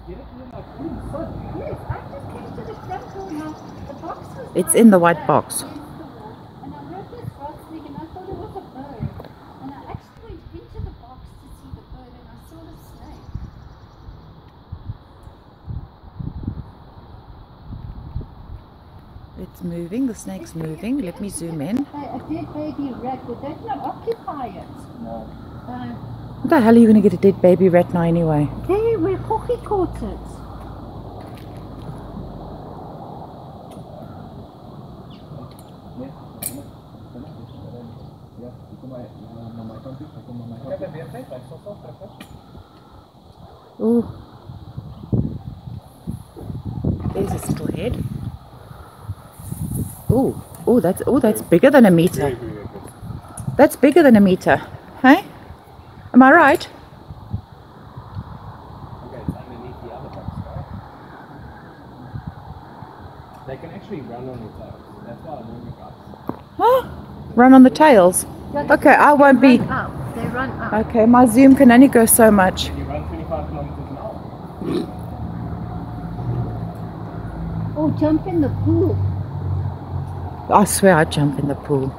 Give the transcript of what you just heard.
Yes, I just came to the front door now. The box was It's in the white there. box. Yes, the wall. And I heard this rustling and I thought it was a bird. And I actually went into the box to see the bird and I saw the snake. It's moving, the snake's moving. Let me zoom in. A dead baby rat, would that not occupy it? No. What the hell are you going to get a dead baby rat now anyway? There, where Kochi caught it. Oh, there's its little head. That's bigger than a meter. That's bigger than a meter, hey? Am I right? Okay, it's underneath the other box, right? They can actually run on the tails. That's why I normally got. Huh? Run on the tails. Okay, I won't be. They run up. Okay, my zoom can only go so much. You run 25 kilometers an hour. Oh, jump in the pool. I swear I'd jump in the pool.